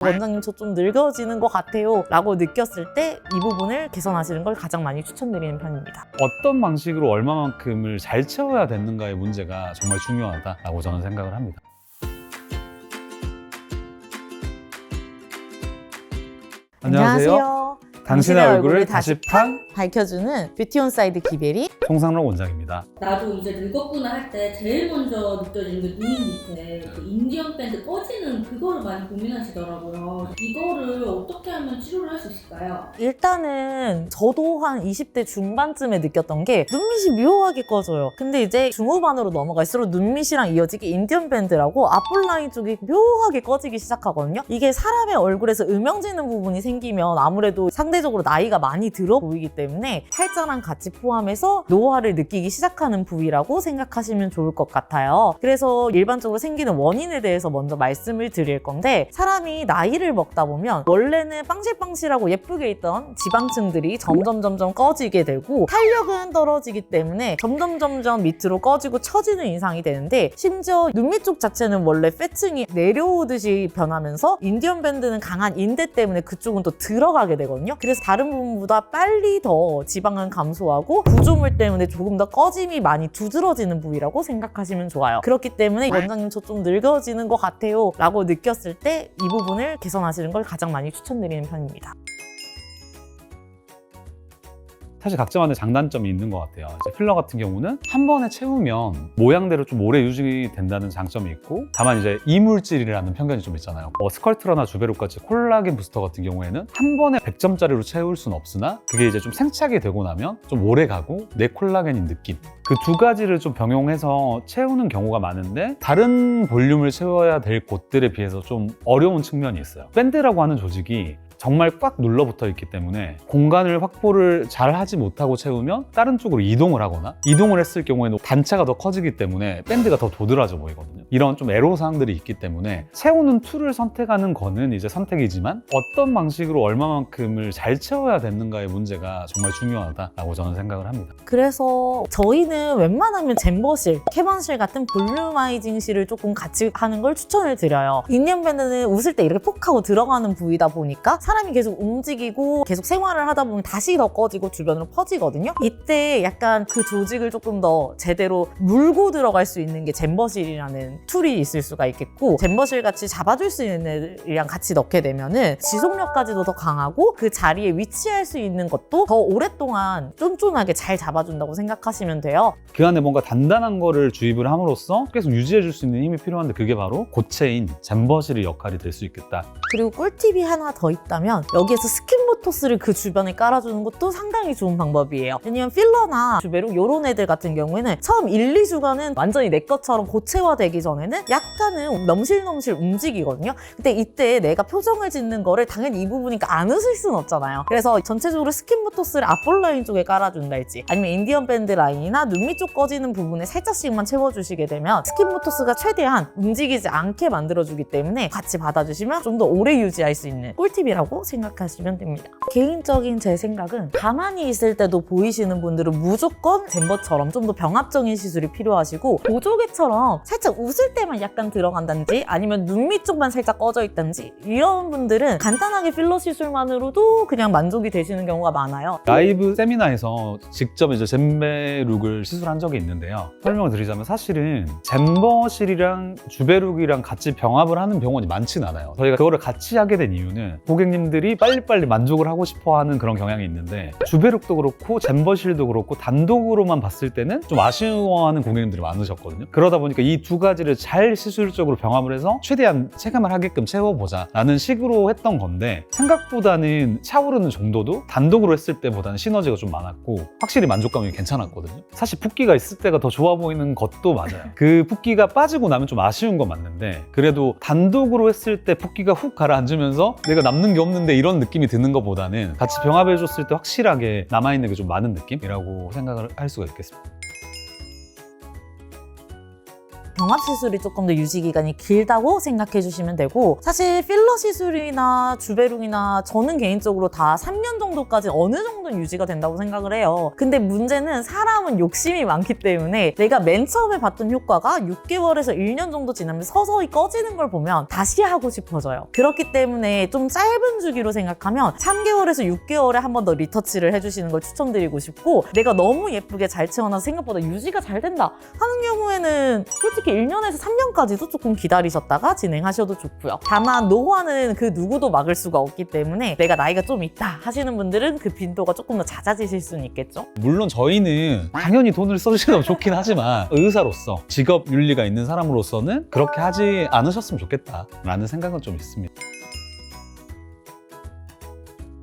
원장님 저 좀 늙어지는 것 같아요 라고 느꼈을 때 이 부분을 개선하시는 걸 가장 많이 추천드리는 편입니다. 어떤 방식으로 얼마만큼을 잘 채워야 되는가의 문제가 정말 중요하다라고 저는 생각을 합니다. 안녕하세요. 당신의 얼굴을 다시 밝혀주는 뷰티 온사이드 기베리 송상록 원장입니다. 나도 이제 늙었구나 할 때 제일 먼저 느껴지는 게 눈 밑에 그 인디언 밴드 꺼지는 그거를 많이 고민하시더라고요. 이거를 어떻게 하면 치료를 할 수 있을까요? 일단은 저도 한 20대 중반쯤에 느꼈던 게 눈밑이 묘하게 꺼져요. 근데 이제 중후반으로 넘어갈수록 눈밑이랑 이어지게 인디언 밴드라고 앞볼라인 쪽이 묘하게 꺼지기 시작하거든요. 이게 사람의 얼굴에서 음영지는 부분이 생기면 아무래도 상대적으로 나이가 많이 들어 보이기 때문에 팔자랑 같이 포함해서 노화를 느끼기 시작하는 부위라고 생각하시면 좋을 것 같아요. 그래서 일반적으로 생기는 원인에 대해서 먼저 말씀을 드릴 건데, 사람이 나이를 먹다 보면 원래는 빵실빵실하고 예쁘게 있던 지방층들이 점점 꺼지게 되고 탄력은 떨어지기 때문에 점점 밑으로 꺼지고 처지는 인상이 되는데, 심지어 눈밑 쪽 자체는 원래 패층이 내려오듯이 변하면서 인디언 밴드는 강한 인대 때문에 그쪽은 또 들어가게 되거든요. 그래서 다른 부분보다 빨리 더 지방은 감소하고 구조물 때문에 조금 더 꺼짐이 많이 두드러지는 부위라고 생각하시면 좋아요. 그렇기 때문에 원장님 저 좀 늙어지는 것 같아요 라고 느꼈을 때 이 부분을 개선하시는 걸 가장 많이 추천드리는 편입니다. 사실 각자만의 장단점이 있는 것 같아요. 이제 필러 같은 경우는 한 번에 채우면 모양대로 좀 오래 유지된다는 장점이 있고, 다만 이제 이물질이라는 편견이 좀 있잖아요. 스컬트라나 주베룩같이 콜라겐 부스터 같은 경우에는 한 번에 100점짜리로 채울 수는 없으나 그게 이제 좀 생착이 되고 나면 좀 오래 가고 내 콜라겐인 느낌, 그 두 가지를 좀 병용해서 채우는 경우가 많은데, 다른 볼륨을 채워야 될 곳들에 비해서 좀 어려운 측면이 있어요. 밴드라고 하는 조직이 정말 꽉 눌러붙어 있기 때문에 공간을 확보를 잘 하지 못하고 채우면 다른 쪽으로 이동을 하거나, 이동을 했을 경우에는 단차가 더 커지기 때문에 밴드가 더 도드라져 보이거든요. 이런 좀 애로사항들이 있기 때문에 채우는 툴을 선택하는 거는 이제 선택이지만 어떤 방식으로 얼마만큼을 잘 채워야 되는가의 문제가 정말 중요하다라고 저는 생각을 합니다. 그래서 저희는 웬만하면 잼버실, 캐번실 같은 볼륨아이징실을 조금 같이 하는 걸 추천을 드려요. 인디언 밴드는 웃을 때 이렇게 폭 하고 들어가는 부위다 보니까 사람이 계속 움직이고 계속 생활을 하다 보면 다시 더 꺼지고 주변으로 퍼지거든요. 이때 약간 그 조직을 조금 더 제대로 물고 들어갈 수 있는 게 잼버실이라는 툴이 있을 수가 있겠고, 잼버실 같이 잡아줄 수 있는 애들이랑 같이 넣게 되면은 지속력까지도 더 강하고 그 자리에 위치할 수 있는 것도 더 오랫동안 쫀쫀하게 잘 잡아준다고 생각하시면 돼요. 그 안에 뭔가 단단한 거를 주입을 함으로써 계속 유지해줄 수 있는 힘이 필요한데, 그게 바로 고체인 잼버실의 역할이 될 수 있겠다. 그리고 꿀팁이 하나 더 있다면 여기에서 스킨보토스를 그 주변에 깔아주는 것도 상당히 좋은 방법이에요. 왜냐면 필러나 주베룩 이런 애들 같은 경우에는 처음 1, 2주간은 완전히 내 것처럼 고체화되기 전에는 약간은 넘실넘실 움직이거든요. 근데 이때 내가 표정을 짓는 거를 당연히 이 부분이니까 안 웃을 수는 없잖아요. 그래서 전체적으로 스킨보토스를 앞볼라인 쪽에 깔아준달지, 아니면 인디언 밴드 라인이나 눈밑 쪽 꺼지는 부분에 살짝씩만 채워주시게 되면 스킨보토스가 최대한 움직이지 않게 만들어주기 때문에 같이 받아주시면 좀 더 오래 유지할 수 있는 꿀팁이라고 생각하시면 됩니다. 개인적인 제 생각은 가만히 있을 때도 보이시는 분들은 무조건 잼버처럼 좀 더 병합적인 시술이 필요하시고, 보조개처럼 살짝 웃을 때만 약간 들어간다든지 아니면 눈밑 쪽만 살짝 꺼져 있다든지 이런 분들은 간단하게 필러 시술만으로도 그냥 만족이 되시는 경우가 많아요. 라이브 세미나에서 직접 이제 잼베룩을 시술한 적이 있는데요. 설명을 드리자면 사실은 잼버실이랑 주베룩이랑 같이 병합을 하는 병원이 많진 않아요. 저희가 그거를 같이 하게 된 이유는 고객님들이 빨리빨리 만족을 하고 싶어 하는 그런 경향이 있는데, 주베룩도 그렇고 잼버실도 그렇고 단독으로만 봤을 때는 좀 아쉬워하는 고객님들이 많으셨거든요. 그러다 보니까 이 두 가지를 잘 시술적으로 병합을 해서 최대한 체감을 하게끔 채워보자 라는 식으로 했던 건데, 생각보다는 차오르는 정도도 단독으로 했을 때보다는 시너지가 좀 많았고 확실히 만족감이 괜찮았거든요. 사실 붓기가 있을 때가 더 좋아 보이는 것도 맞아요. 그 붓기가 빠지고 나면 좀 아쉬운 건 맞는데, 그래도 단독으로 했을 때 붓기가 훅 가라앉으면서 내가 남는 게 없는데 이런 느낌이 드는 것보다는 같이 병합해줬을 때 확실하게 남아있는 게 좀 많은 느낌이라고 생각을 할 수가 있겠습니다. 병합 시술이 조금 더 유지 기간이 길다고 생각해 주시면 되고, 사실 필러 시술이나 주베룩이나 저는 개인적으로 다 3년 정도까지 어느 정도는 유지가 된다고 생각을 해요. 근데 문제는 사람은 욕심이 많기 때문에 내가 맨 처음에 봤던 효과가 6개월에서 1년 정도 지나면 서서히 꺼지는 걸 보면 다시 하고 싶어져요. 그렇기 때문에 좀 짧은 주기로 생각하면 3개월에서 6개월에 한 번 더 리터치를 해주시는 걸 추천드리고 싶고, 내가 너무 예쁘게 잘 채워놔서 생각보다 유지가 잘 된다 하는 경우에는 솔직히 1년에서 3년까지도 조금 기다리셨다가 진행하셔도 좋고요. 다만 노화는 그 누구도 막을 수가 없기 때문에 내가 나이가 좀 있다 하시는 분들은 그 빈도가 조금 더 잦아지실 수는 있겠죠. 물론 저희는 당연히 돈을 써주시면 좋긴 하지만 의사로서 직업 윤리가 있는 사람으로서는 그렇게 하지 않으셨으면 좋겠다라는 생각은 좀 있습니다.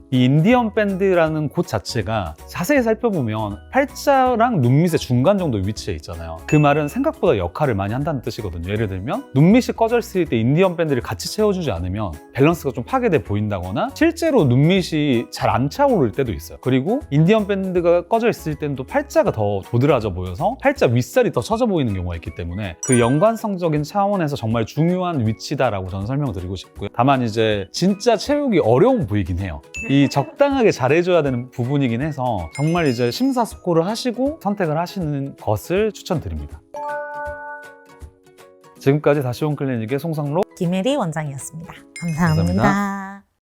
이 인디언 밴드라는 곳 자체가 자세히 살펴보면 팔자랑 눈밑의 중간 정도 위치에 있잖아요. 그 말은 생각보다 역할을 많이 한다는 뜻이거든요. 예를 들면 눈밑이 꺼져 있을 때 인디언 밴드를 같이 채워주지 않으면 밸런스가 좀 파괴돼 보인다거나 실제로 눈밑이 잘 안 차오를 때도 있어요. 그리고 인디언 밴드가 꺼져 있을 때는 또 팔자가 더 도드라져 보여서 팔자 윗살이 더 처져 보이는 경우가 있기 때문에 그 연관성적인 차원에서 정말 중요한 위치다라고 저는 설명을 드리고 싶고요. 다만 이제 진짜 채우기 어려운 부위긴 해요. 이 적당하게 잘해줘야 되는 부분이긴 해서 정말 이제 심사숙고를 하시고 선택을 하시는 것을 추천드립니다. 지금까지 다시온 클리닉의 송상로 김혜리 원장이었습니다. 감사합니다. 감사합니다.